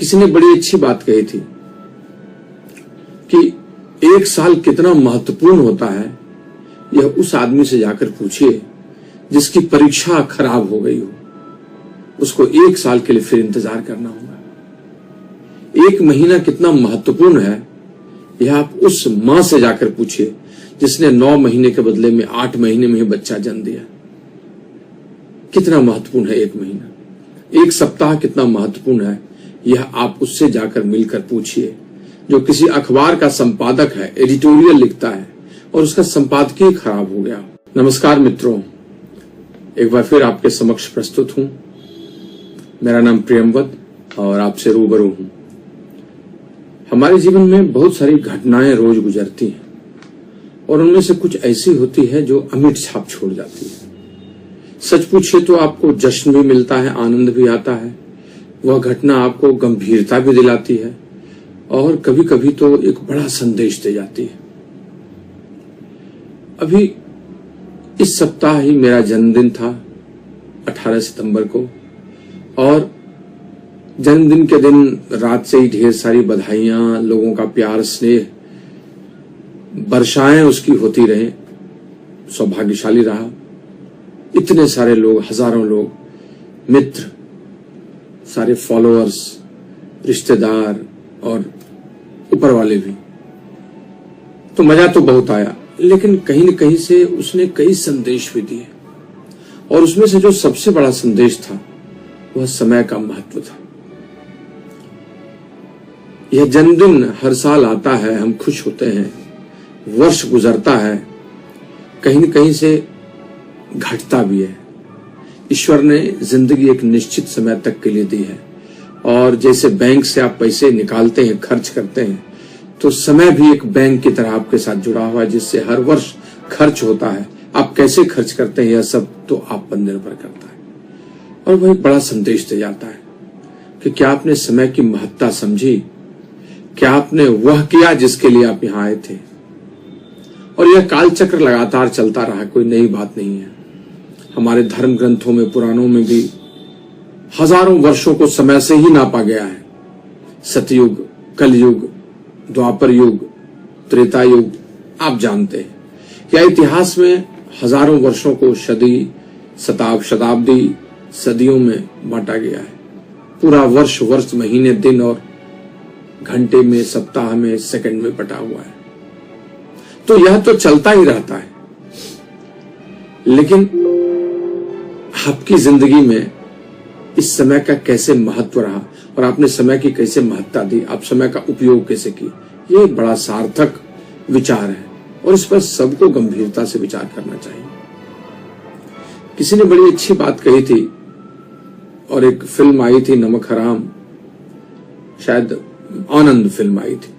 किसी ने बड़ी अच्छी बात कही थी कि एक साल कितना महत्वपूर्ण होता है, यह उस आदमी से जाकर पूछिए जिसकी परीक्षा खराब हो गई हो। उसको एक साल के लिए फिर इंतजार करना होगा। एक महीना कितना महत्वपूर्ण है, यह आप उस मां से जाकर पूछिए जिसने 9 महीने के बदले में 8 महीने में ही बच्चा जन्म दिया। कितना महत्वपूर्ण है एक महीना। एक सप्ताह कितना महत्वपूर्ण है, यह आप उससे जाकर मिलकर पूछिए जो किसी अखबार का संपादक है, एडिटोरियल लिखता है और उसका संपादकीय खराब हो गया। नमस्कार मित्रों, एक बार फिर आपके समक्ष प्रस्तुत हूं। मेरा नाम प्रियंवद और आपसे रूबरू हूं। हमारे जीवन में बहुत सारी घटनाएं रोज गुजरती हैं और उनमें से कुछ ऐसी होती है जो अमिट छाप छोड़ जाती है। सच पूछिए तो आपको जश्न भी मिलता है, आनंद भी आता है। वह घटना आपको गंभीरता भी दिलाती है और कभी कभी तो एक बड़ा संदेश दे जाती है। अभी इस सप्ताह ही मेरा जन्मदिन था, 18 सितंबर को, और जन्मदिन के दिन रात से ही ढेर सारी बधाइयां, लोगों का प्यार, स्नेह, वर्षाएं उसकी होती रहे। सौभाग्यशाली रहा। इतने सारे लोग, हजारों लोग, मित्र, सारे फॉलोअर्स, रिश्तेदार और ऊपर वाले भी। तो मजा तो बहुत आया, लेकिन कहीं न कहीं से उसने कई संदेश भी दिए और उसमें से जो सबसे बड़ा संदेश था वह समय का महत्व था। यह जन्मदिन हर साल आता है, हम खुश होते हैं, वर्ष गुजरता है, कहीं न कहीं से घटता भी है। ईश्वर ने जिंदगी एक निश्चित समय तक के लिए दी है और जैसे बैंक से आप पैसे निकालते हैं, खर्च करते हैं, तो समय भी एक बैंक की तरह आपके साथ जुड़ा हुआ है जिससे हर वर्ष खर्च होता है। आप कैसे खर्च करते हैं यह सब तो आप पर निर्भर करता है। और वह एक बड़ा संदेश दे जाता है कि क्या आपने समय की महत्ता समझी, क्या आपने वह किया जिसके लिए आप यहां आए थे। और यह कालचक्र लगातार चलता रहा, कोई नई बात नहीं है। हमारे धर्म ग्रंथों में, पुराणों में भी हजारों वर्षों को समय से ही नापा गया है। सतयुग, कलयुग, द्वापर युग, त्रेता युग, आप जानते हैं। या इतिहास में हजारों वर्षों को सदी, शताब्दी, सदियों में बांटा गया है। पूरा वर्ष, महीने, दिन और घंटे में, सप्ताह में, सेकंड में बटा हुआ है। तो यह तो चलता ही रहता है। लेकिन आपकी जिंदगी में इस समय का कैसे महत्व रहा और आपने समय की कैसे महत्ता दी, आप समय का उपयोग कैसे किए, ये एक बड़ा सार्थक विचार है और इस पर सबको गंभीरता से विचार करना चाहिए। किसी ने बड़ी अच्छी बात कही थी और एक फिल्म आई थी, नमक हराम, शायद आनंद फिल्म आई थी,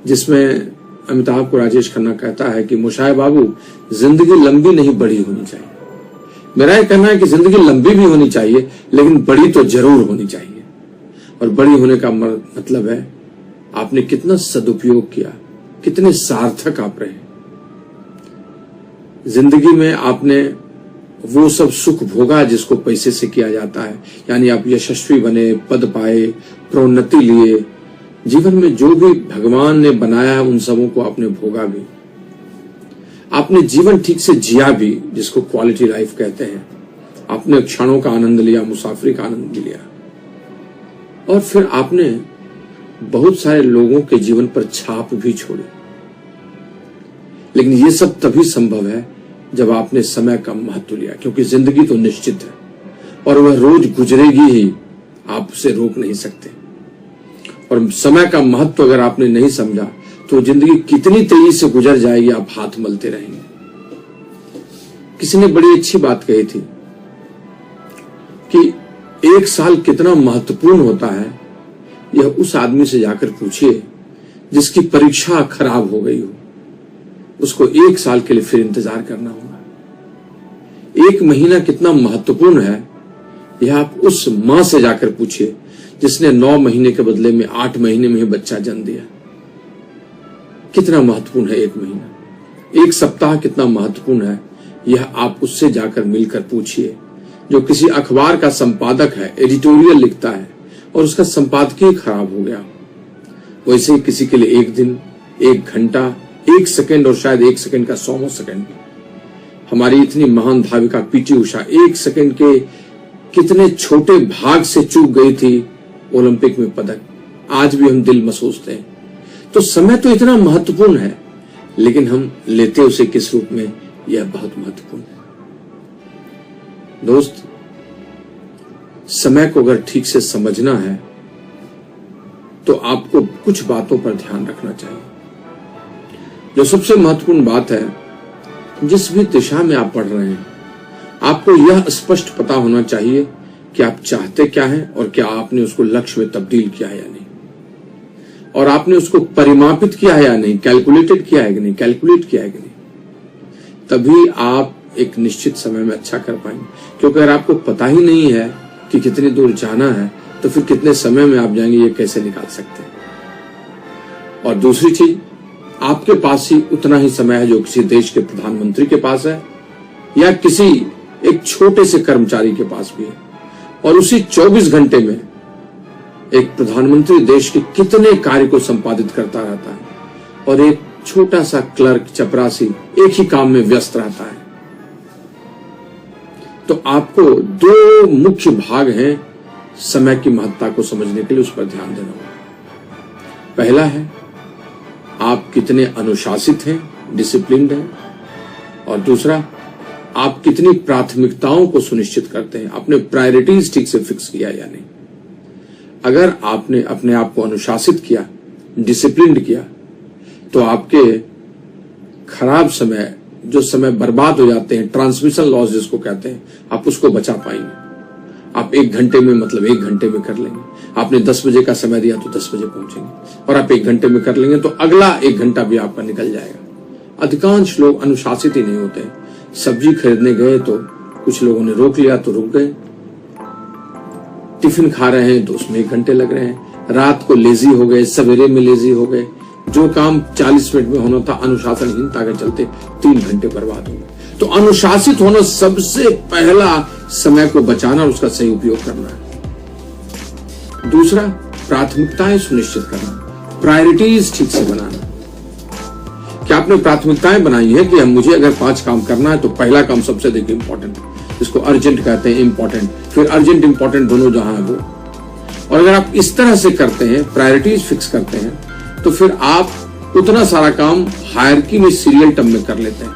जिसमें अमिताभ को राजेश खन्ना कहता है कि मुशाय बाबू, जिंदगी लंबी नहीं बड़ी होनी चाहिए। मेरा यह कहना है कि जिंदगी लंबी भी होनी चाहिए लेकिन बड़ी तो जरूर होनी चाहिए। और बड़ी होने का मतलब है आपने कितना सदुपयोग किया, कितने सार्थक आप रहे जिंदगी में। आपने वो सब सुख भोगा जिसको पैसे से किया जाता है, यानी आप यशस्वी बने, पद पाए, प्रोन्नति लिए। जीवन में जो भी भगवान ने बनाया है उन सबों को आपने भोगा भी। आपने जीवन ठीक से जिया भी, जिसको क्वालिटी लाइफ कहते हैं। आपने क्षणों का आनंद लिया, मुसाफरी का आनंद भी लिया और फिर आपने बहुत सारे लोगों के जीवन पर छाप भी छोड़ी। लेकिन ये सब तभी संभव है जब आपने समय का महत्व लिया, क्योंकि जिंदगी तो निश्चित है और वह रोज गुजरेगी ही, आप उसे रोक नहीं सकते। और समय का महत्व अगर आपने नहीं समझा तो जिंदगी कितनी तेजी से गुजर जाएगी, आप हाथ मलते रहेंगे। किसी ने बड़ी अच्छी बात कही थी कि एक साल कितना महत्वपूर्ण होता है, यह उस आदमी से जाकर पूछिए जिसकी परीक्षा खराब हो गई हो। उसको एक साल के लिए फिर इंतजार करना होगा। एक महीना कितना महत्वपूर्ण है, यह आप उस मां से जाकर पूछिए जिसने 9 महीने के बदले में 8 महीने में ही बच्चा जन्म दिया। कितना महत्वपूर्ण है एक महीना। एक सप्ताह कितना महत्वपूर्ण है, यह आप उससे जाकर मिलकर पूछिए जो किसी अखबार का संपादक है, एडिटोरियल लिखता है और उसका संपादकीय खराब हो गया। वैसे ही किसी के लिए एक दिन, एक घंटा, एक सेकंड और शायद एक सेकंड का 100वां सेकंड। हमारी इतनी महान धाविका पीटी उषा एक सेकंड के कितने छोटे भाग से चूक गई थी ओलंपिक में पदक। आज भी हम दिल में सोचते हैं। तो समय तो इतना महत्वपूर्ण है, लेकिन हम लेते उसे किस रूप में, यह बहुत महत्वपूर्ण है। दोस्त, समय को अगर ठीक से समझना है तो आपको कुछ बातों पर ध्यान रखना चाहिए। जो सबसे महत्वपूर्ण बात है, जिस भी दिशा में आप पढ़ रहे हैं, आपको यह स्पष्ट पता होना चाहिए कि आप चाहते क्या हैं और क्या आपने उसको लक्ष्य में तब्दील किया है या नहीं, और आपने उसको परिमापित किया है या नहीं, कैलकुलेटेड किया है कि नहीं, कैलकुलेट किया है कि नहीं। तभी आप एक निश्चित समय में अच्छा कर पाएंगे। क्योंकि अगर आपको पता ही नहीं है कि कितनी दूर जाना है, तो फिर कितने समय में आप जाएंगे, ये कैसे निकाल सकते हैं। और दूसरी चीज, आपके पास ही उतना ही समय है जो किसी देश के प्रधानमंत्री के पास है या किसी एक छोटे से कर्मचारी के पास भी है। और उसी 24 घंटे में एक प्रधानमंत्री देश के कितने कार्य को संपादित करता रहता है और एक छोटा सा क्लर्क, चपरासी एक ही काम में व्यस्त रहता है। तो आपको दो मुख्य भाग हैं समय की महत्ता को समझने के लिए, उस पर ध्यान देना होगा। पहला है आप कितने अनुशासित हैं, डिसिप्लिन्ड हैं, और दूसरा आप कितनी प्राथमिकताओं को सुनिश्चित करते हैं, आपने प्रायोरिटीज ठीक से फिक्स किया या नहीं। अगर आपने अपने आप को अनुशासित किया, डिसिप्लिन्ड किया, तो आपके खराब समय, जो समय बर्बाद हो जाते हैं, ट्रांसमिशन लॉस जिसको कहते हैं, आप उसको बचा पाएंगे। आप 1 घंटे में, मतलब 1 घंटे में कर लेंगे। आपने 10 बजे का समय दिया तो 10 बजे पहुंचेंगे, और आप 1 घंटे में कर लेंगे तो अगला 1 घंटा भी आपका निकल जाएगा। अधिकांश लोग अनुशासित ही नहीं होते। सब्जी खरीदने गए तो कुछ लोगों ने रोक लिया तो रुक गए, टिफिन खा रहे हैं तो उसमें 1 घंटे लग रहे हैं, रात को लेजी हो गए, सवेरे में लेजी हो गए। जो काम 40 मिनट में होना था, अनुशासनहीनता के चलते 3 घंटे बर्बाद हो गए। तो अनुशासित होना, सबसे पहला समय को बचाना और उसका सही उपयोग करना है। दूसरा, प्राथमिकताएं सुनिश्चित करना, प्रायोरिटीज ठीक से बनाना। क्या आपने प्राथमिकताएं बनाई है कि मुझे अगर 5 काम करना है तो पहला काम सबसे अधिक इंपॉर्टेंट, जिसको अर्जेंट कहते हैं, इंपॉर्टेंट, फिर अर्जेंट इंपॉर्टेंट दोनों जहां है वो। और अगर आप इस तरह से करते हैं, प्रायोरिटीज फिक्स करते हैं, तो फिर आप उतना सारा काम हायरार्की में सीरियल टर्म में कर लेते हैं।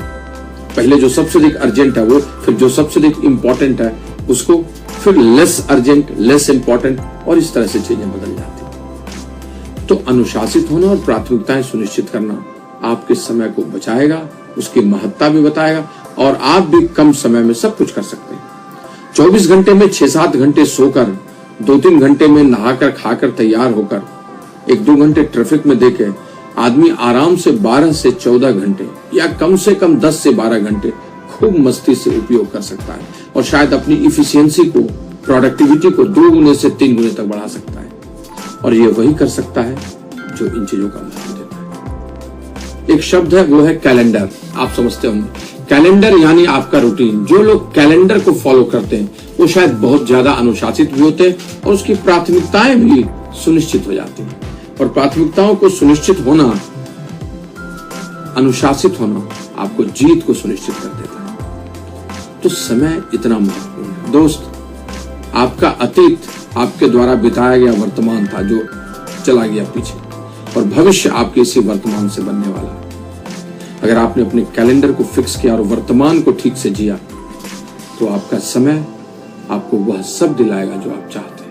पहले जो सबसे अधिक अर्जेंट है वो, फिर जो सबसे अधिक इंपॉर्टेंट है उसको, फिर लेस अर्जेंट, लेस इंपॉर्टेंट, और इस तरह से चीजें बदल जाती हैं। तो अनुशासित होना और प्राथमिकताएं सुनिश्चित करना आपके समय को बचाएगा, उसकी महत्ता भी बताएगा, और आप भी कम समय में सब कुछ कर सकते हैं। 24 घंटे में 6-7 घंटे सोकर, 2-3 घंटे में नहाकर खाकर तैयार होकर, 1-2 घंटे ट्रैफिक में देके आदमी आराम से 12 से 14 घंटे या कम से कम 10 से 12 घंटे खूब मस्ती से उपयोग कर सकता है, और शायद अपनी इफिशियंसी को, प्रोडक्टिविटी को 2 गुने से 3 गुने तक बढ़ा सकता है। और ये वही कर सकता है जो इन चीजों का महत्व देता है। एक शब्द है, वो है कैलेंडर। आप समझते होंगे कैलेंडर यानी आपका रूटीन। जो लोग कैलेंडर को फॉलो करते हैं वो शायद बहुत ज्यादा अनुशासित भी होते हैं और उसकी प्राथमिकताएं भी सुनिश्चित हो जाती हैं। और प्राथमिकताओं को सुनिश्चित होना, अनुशासित होना आपको जीत को सुनिश्चित कर देता है। तो समय इतना महत्वपूर्ण है। दोस्त, आपका अतीत आपके द्वारा बिताया गया वर्तमान था जो चला गया पीछे, और भविष्य आपके इसी वर्तमान से बनने वाला है। अगर आपने अपने कैलेंडर को फिक्स किया और वर्तमान को ठीक से जिया, तो आपका समय आपको वह सब दिलाएगा जो आप चाहते हैं।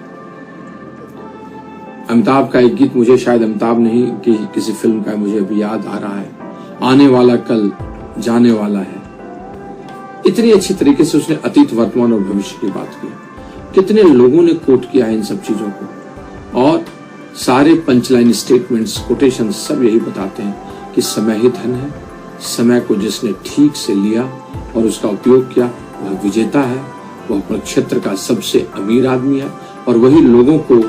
अमिताभ का एक गीत, मुझे शायद अमिताभ नहीं कि किसी फिल्म का मुझे अभी याद आ रहा है, आने वाला कल जाने वाला है। इतनी अच्छी तरीके से उसने अतीत, वर्तमान और भविष्य की बात की। कितने लोगों ने कोट किया है इन सब चीजों को, और सारे पंचलाइन स्टेटमेंट्स, कोटेशन सब यही बताते हैं कि समय ही धन है। समय को जिसने ठीक से लिया और उसका उपयोग किया, वह विजेता है, वह अपने क्षेत्र का सबसे अमीर आदमी है, और वही लोगों को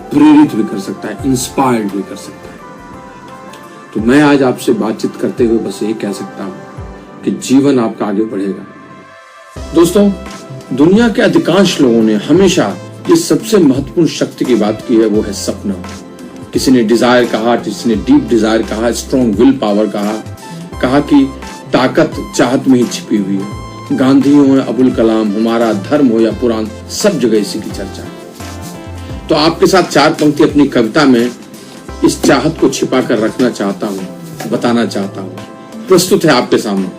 प्रेरित भी कर सकता है, इंस्पायर्ड भी कर सकता है। तो मैं आज आपसे बातचीत करते हुए बस यही कह सकता हूं कि जीवन आपका आगे बढ़ेगा। दोस्तों, दुनिया के अधिकांश लोगों ने हमेशा ये सबसे महत्वपूर्ण शक्ति की बात की है, वो है सपना। किसी ने डिजायर कहा, किसी ने डीप डिजायर कहा, स्ट्रॉन्ग विल पावर कहा कि ताकत चाहत में ही छिपी हुई है। गांधी हो या अबुल कलाम, हमारा धर्म हो या पुराण, सब जगह इसी की चर्चा है। तो आपके साथ 4 पंक्ति अपनी कविता में इस चाहत को छिपा कर रखना चाहता हूं, बताना चाहता हूं। प्रस्तुत है आपके सामने।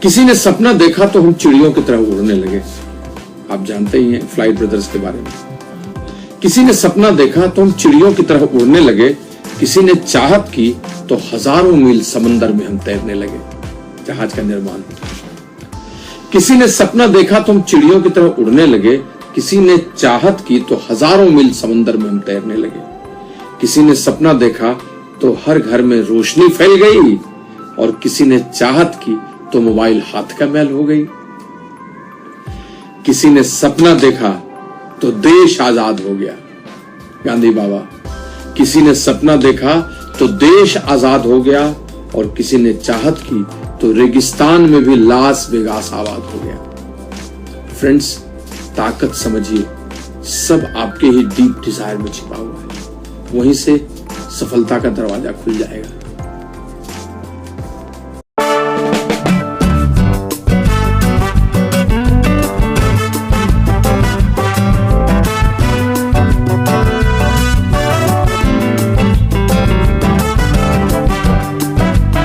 किसी ने सपना देखा तो हम चिड़ियों की तरह उड़ने लगे। आप जानते ही हैं फ्लाइट ब्रदर्स के बारे में। किसी ने सपना देखा तो हम चिड़ियों की तरह उड़ने लगे। किसी ने चाहत की तो हजारों मील समंदर में हम तैरने लगे। जहाज का निर्माण। किसी ने सपना देखा तो हम चिड़ियों की तरह उड़ने लगे। किसी ने चाहत की तो हजारों मील समंदर में हम तैरने लगे। किसी ने सपना देखा तो हर घर में रोशनी फैल गई, और किसी ने चाहत की तो मोबाइल हाथ का मैल हो गई। किसी ने सपना देखा तो देश आजाद हो गया, गांधी बाबा। किसी ने सपना देखा तो देश आजाद हो गया, और किसी ने चाहत की तो रेगिस्तान में भी लास वेगास आबाद हो गया। फ्रेंड्स, ताकत समझिए, सब आपके ही डीप डिजायर में छिपा हुआ है। वहीं से सफलता का दरवाजा खुल जाएगा।